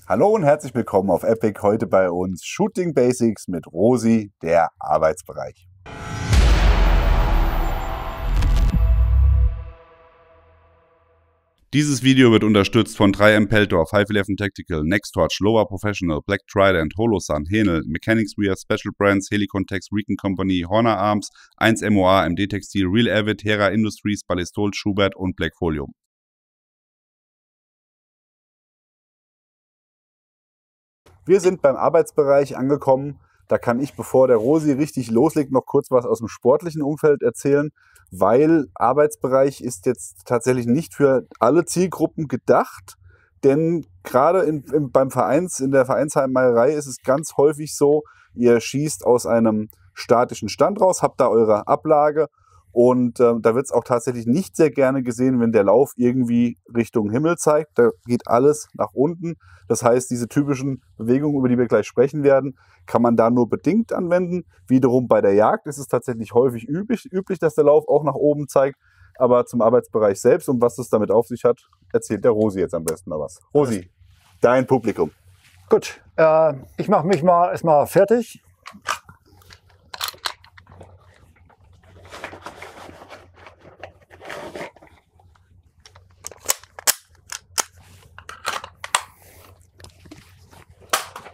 Hallo und herzlich willkommen auf Epic. Heute bei uns Shooting Basics mit Rosi, der Arbeitsbereich. Dieses Video wird unterstützt von 3M Peltor, 511 Tactical, Nextorch, Lower Professional, Black Trident, Holosun, Henel, Mechanics Wear, Special Brands, Helicon-Tex, Recon Company, Horner Arms, 1 MOA, MD Textil, Real Avid, Hera Industries, Ballistol, Schubert und Blackfolium. Wir sind beim Arbeitsbereich angekommen. Da kann ich, bevor der Rosi richtig loslegt, noch kurz was aus dem sportlichen Umfeld erzählen, weil Arbeitsbereich ist jetzt tatsächlich nicht für alle Zielgruppen gedacht, denn gerade in der Vereinsheimmeierei ist es ganz häufig so, ihr schießt aus einem statischen Stand raus, habt da eure Ablage und da wird es auch tatsächlich nicht sehr gerne gesehen, wenn der Lauf irgendwie Richtung Himmel zeigt. Da geht alles nach unten. Das heißt, diese typischen Bewegungen, über die wir gleich sprechen werden, kann man da nur bedingt anwenden. Wiederum bei der Jagd ist es tatsächlich häufig üblich, dass der Lauf auch nach oben zeigt. Aber zum Arbeitsbereich selbst und was das damit auf sich hat, erzählt der Rosi jetzt am besten mal was. Rosi, dein Publikum. Gut, ich mache mich mal erstmal fertig.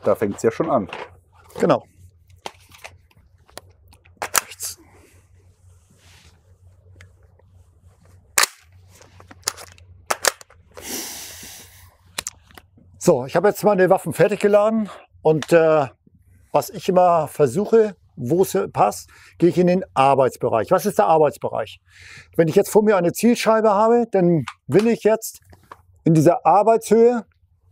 Da fängt es ja schon an. Genau. So, ich habe jetzt meine Waffen fertig geladen und was ich immer versuche, wo es passt, gehe ich in den Arbeitsbereich. Was ist der Arbeitsbereich? Wenn ich jetzt vor mir eine Zielscheibe habe, dann will ich jetzt in dieser Arbeitshöhe,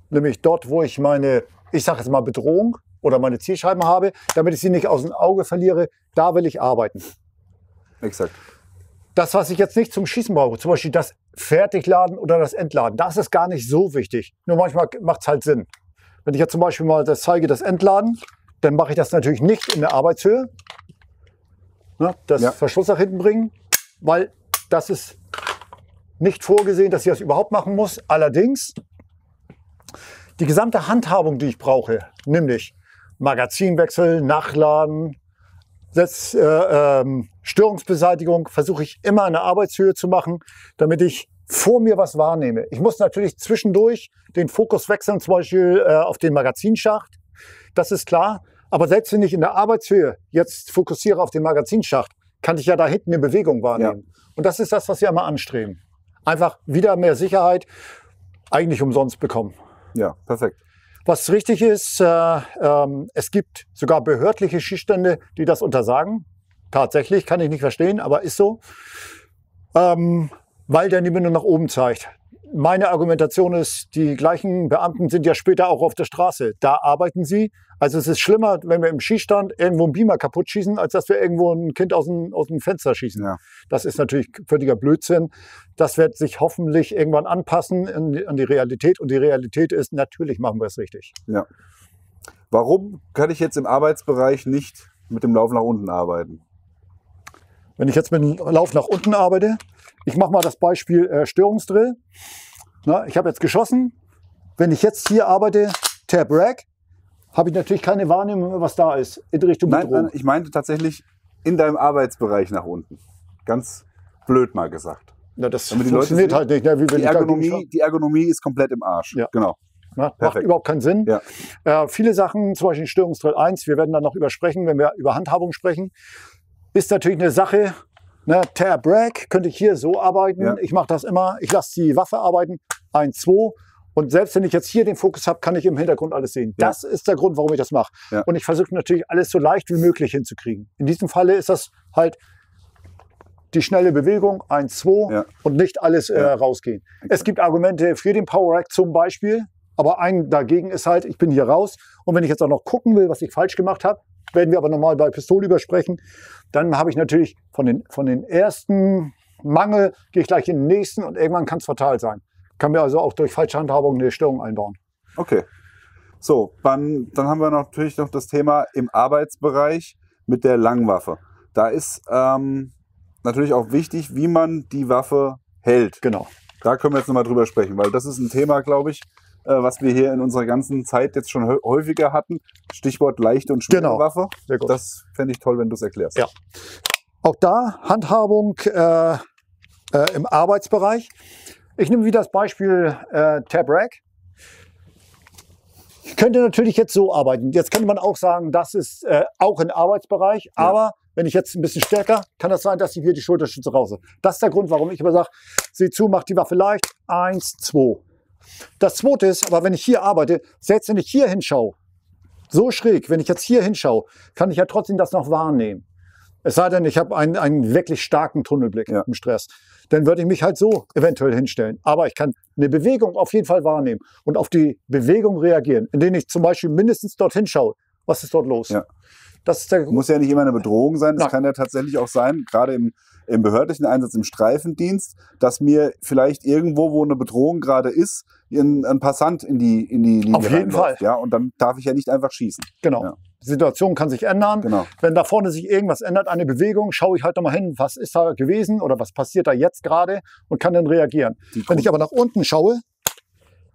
nämlich dort, wo ich meine, ich sage jetzt mal Bedrohung oder meine Zielscheiben habe, damit ich sie nicht aus dem Auge verliere, da will ich arbeiten. Exakt. Das, was ich jetzt nicht zum Schießen brauche, zum Beispiel das Fertigladen oder das Entladen, das ist gar nicht so wichtig. Nur manchmal macht es halt Sinn. Wenn ich jetzt zum Beispiel mal das zeige, das Entladen, dann mache ich das natürlich nicht in der Arbeitshöhe. Ne, das Verschluss nach hinten bringen, weil das ist nicht vorgesehen, dass ich das überhaupt machen muss. Allerdings die gesamte Handhabung, die ich brauche, nämlich Magazinwechsel, Nachladen, Störungsbeseitigung, versuche ich immer in der Arbeitshöhe zu machen, damit ich vor mir was wahrnehme. Ich muss natürlich zwischendurch den Fokus wechseln, zum Beispiel auf den Magazinschacht. Das ist klar. Aber selbst wenn ich in der Arbeitshöhe jetzt fokussiere auf den Magazinschacht, kann ich ja da hinten eine Bewegung wahrnehmen. Ja. Und das ist das, was wir immer anstreben. Einfach wieder mehr Sicherheit, eigentlich umsonst bekommen. Ja, perfekt. Was richtig ist, es gibt sogar behördliche Schießstände, die das untersagen. Tatsächlich, kann ich nicht verstehen, aber ist so. Weil der Nebel nur nach oben zeigt. Meine Argumentation ist, die gleichen Beamten sind ja später auch auf der Straße. Da arbeiten sie. Also es ist schlimmer, wenn wir im Schießstand irgendwo einen Beamer kaputt schießen, als dass wir irgendwo ein Kind aus dem Fenster schießen. Ja. Das ist natürlich völliger Blödsinn. Das wird sich hoffentlich irgendwann anpassen an die Realität. Und die Realität ist, natürlich machen wir es richtig. Ja. Warum kann ich jetzt im Arbeitsbereich nicht mit dem Lauf nach unten arbeiten? Wenn ich jetzt mit dem Lauf nach unten arbeite, ich mache mal das Beispiel Störungsdrill. Na, ich habe jetzt geschossen. Wenn ich jetzt hier arbeite, Tab Rack, habe ich natürlich keine Wahrnehmung, was da ist, in Richtung Bedrohung. Nein, ich meinte tatsächlich in deinem Arbeitsbereich nach unten. Ganz blöd mal gesagt. Ja, das funktioniert halt nicht. Ne? Die Ergonomie ist komplett im Arsch. Ja. Genau. Ja, macht überhaupt keinen Sinn. Ja. Viele Sachen, zum Beispiel Störungsdrill 1, wir werden da noch übersprechen, wenn wir über Handhabung sprechen, ist natürlich eine Sache. Ne, Tab Rack könnte ich hier so arbeiten. Ja. Ich mache das immer. Ich lasse die Waffe arbeiten. 1, 2. Und selbst wenn ich jetzt hier den Fokus habe, kann ich im Hintergrund alles sehen. Ja. Das ist der Grund, warum ich das mache. Ja. Und ich versuche natürlich alles so leicht wie möglich hinzukriegen. In diesem Falle ist das halt die schnelle Bewegung, 1, 2 und nicht alles rausgehen. Okay. Es gibt Argumente für den Power Rack zum Beispiel. Aber ein dagegen ist halt, ich bin hier raus. Und wenn ich jetzt auch noch gucken will, was ich falsch gemacht habe, werden wir aber nochmal bei Pistole übersprechen. Dann habe ich natürlich von den ersten Mangel, gehe ich gleich in den nächsten und irgendwann kann es fatal sein. Kann mir also auch durch falsche Handhabung eine Störung einbauen. Okay. So, dann haben wir natürlich noch das Thema im Arbeitsbereich mit der Langwaffe. Da ist natürlich auch wichtig, wie man die Waffe hält. Genau. Da können wir jetzt nochmal drüber sprechen, weil das ist ein Thema, glaube ich, was wir hier in unserer ganzen Zeit jetzt schon häufiger hatten. Stichwort leichte und schwere Waffe. Sehr gut. Das fände ich toll, wenn du es erklärst. Ja. Auch da Handhabung im Arbeitsbereich. Ich nehme wieder das Beispiel Tab-Rack. Ich könnte natürlich jetzt so arbeiten. Jetzt könnte man auch sagen, das ist auch ein Arbeitsbereich. Ja. Aber wenn ich jetzt ein bisschen stärker, kann das sein, dass ich hier die Schulterstütze raus. Das ist der Grund, warum ich immer sage, sieh zu, mach die Waffe leicht. 1, 2. Das zweite ist, aber wenn ich hier arbeite, selbst wenn ich hier hinschaue, so schräg, wenn ich jetzt hier hinschaue, kann ich ja trotzdem das noch wahrnehmen. Es sei denn, ich habe einen wirklich starken Tunnelblick im Stress. Dann würde ich mich halt so eventuell hinstellen. Aber ich kann eine Bewegung auf jeden Fall wahrnehmen und auf die Bewegung reagieren, indem ich zum Beispiel mindestens dorthin schaue. Was ist dort los? Ja. Das ist muss ja nicht immer eine Bedrohung sein. Das kann ja tatsächlich auch sein, gerade im behördlichen Einsatz, im Streifendienst, dass mir vielleicht irgendwo, wo eine Bedrohung gerade ist, ein Passant in die Linie auf jeden Fall. Ja, und dann darf ich ja nicht einfach schießen. Genau. Ja. Die Situation kann sich ändern. Genau. Wenn da vorne sich irgendwas ändert, eine Bewegung, schaue ich halt nochmal hin, was ist da gewesen oder was passiert da jetzt gerade und kann dann reagieren. Wenn ich aber nach unten schaue,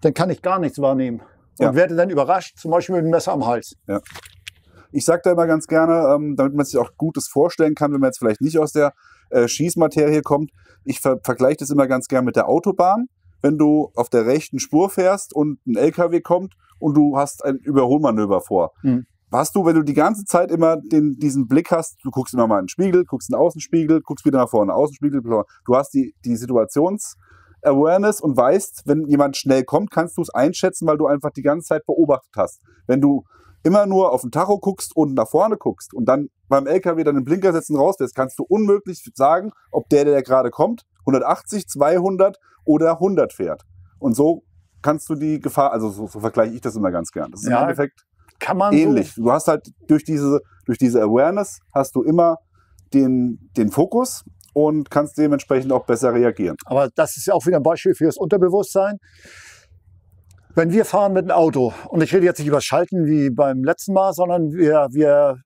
dann kann ich gar nichts wahrnehmen und werde dann überrascht, zum Beispiel mit dem Messer am Hals. Ja. Ich sage da immer ganz gerne, damit man sich auch Gutes vorstellen kann, wenn man jetzt vielleicht nicht aus der Schießmaterie kommt, ich vergleiche das immer ganz gerne mit der Autobahn. Wenn du auf der rechten Spur fährst und ein LKW kommt und du hast ein Überholmanöver vor, hast du, wenn du die ganze Zeit immer diesen Blick hast, du guckst immer mal in den Spiegel, guckst in den Außenspiegel, guckst wieder nach vorne, Außenspiegel, du hast die Situations-Awareness und weißt, wenn jemand schnell kommt, kannst du es einschätzen, weil du einfach die ganze Zeit beobachtet hast. Wenn du immer nur auf den Tacho guckst und nach vorne guckst und dann beim LKW dann den Blinker setzen rauslässt, kannst du unmöglich sagen, ob der gerade kommt, 180, 200 oder 100 fährt. Und so kannst du die Gefahr, also so vergleiche ich das immer ganz gern. Das ist im Endeffekt ähnlich. So. Du hast halt durch diese Awareness hast du immer den Fokus und kannst dementsprechend auch besser reagieren. Aber das ist ja auch wieder ein Beispiel für das Unterbewusstsein. Wenn wir fahren mit einem Auto, und ich rede jetzt nicht über Schalten wie beim letzten Mal, sondern wir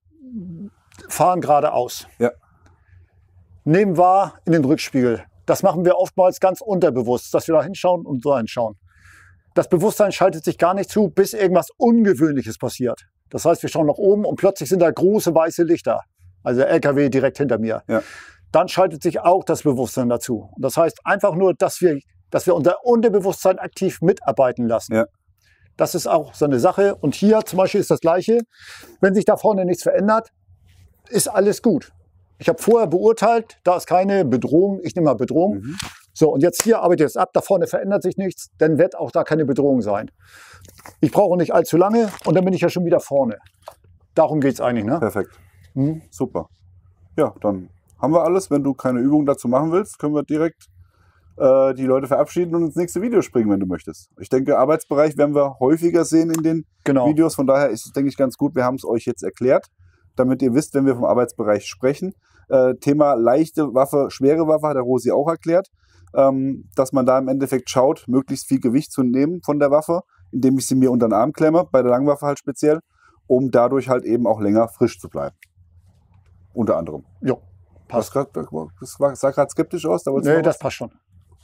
fahren geradeaus. Ja. Nehmen wahr in den Rückspiegel. Das machen wir oftmals ganz unterbewusst, dass wir da hinschauen und so hinschauen. Das Bewusstsein schaltet sich gar nicht zu, bis irgendwas Ungewöhnliches passiert. Das heißt, wir schauen nach oben und plötzlich sind da große weiße Lichter. Also der LKW direkt hinter mir. Ja. Dann schaltet sich auch das Bewusstsein dazu. Das heißt einfach nur, dass wir unser Unterbewusstsein aktiv mitarbeiten lassen. Ja. Das ist auch so eine Sache. Und hier zum Beispiel ist das Gleiche. Wenn sich da vorne nichts verändert, ist alles gut. Ich habe vorher beurteilt, da ist keine Bedrohung. Ich nehme mal Bedrohung. So, und jetzt hier arbeite ich es ab. Da vorne verändert sich nichts. Dann wird auch da keine Bedrohung sein. Ich brauche nicht allzu lange und dann bin ich ja schon wieder vorne. Darum geht es eigentlich. Ne? Perfekt. Super. Ja, dann haben wir alles. Wenn du keine Übung dazu machen willst, können wir direkt die Leute verabschieden und ins nächste Video springen, wenn du möchtest. Ich denke, Arbeitsbereich werden wir häufiger sehen in den Videos. Von daher ist es, denke ich, ganz gut. Wir haben es euch jetzt erklärt, damit ihr wisst, wenn wir vom Arbeitsbereich sprechen. Thema leichte Waffe, schwere Waffe hat der Rosi auch erklärt, dass man da im Endeffekt schaut, möglichst viel Gewicht zu nehmen von der Waffe, indem ich sie mir unter den Arm klemme, bei der Langwaffe halt speziell, um dadurch halt eben auch länger frisch zu bleiben. Unter anderem. Ja, passt. Das sah gerade skeptisch aus. Da nee, das passt schon.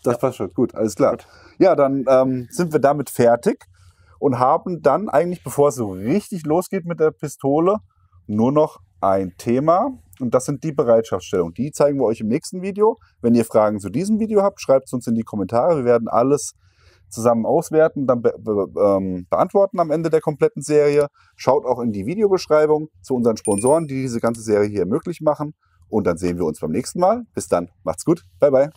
Das passt schon, gut, alles klar. Gut. Ja, dann sind wir damit fertig und haben dann eigentlich, bevor es so richtig losgeht mit der Pistole, nur noch ein Thema und das sind die Bereitschaftsstellungen. Die zeigen wir euch im nächsten Video. Wenn ihr Fragen zu diesem Video habt, schreibt es uns in die Kommentare. Wir werden alles zusammen auswerten, dann beantworten am Ende der kompletten Serie. Schaut auch in die Videobeschreibung zu unseren Sponsoren, die diese ganze Serie hier möglich machen. Und dann sehen wir uns beim nächsten Mal. Bis dann, macht's gut, bye bye.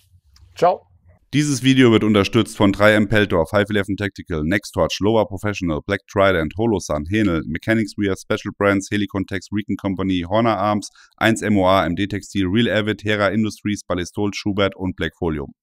Ciao. Dieses Video wird unterstützt von 3M Peltor, 511 Tactical, Nextorch, Lower Professional, Black Trident, Holosun, Henel, Mechanics Wear, Special Brands, Helicontex, Recon Company, Horner Arms, 1MOA, MD Textil, Real Avid, Hera Industries, Ballistol, Schubert und Black Folium.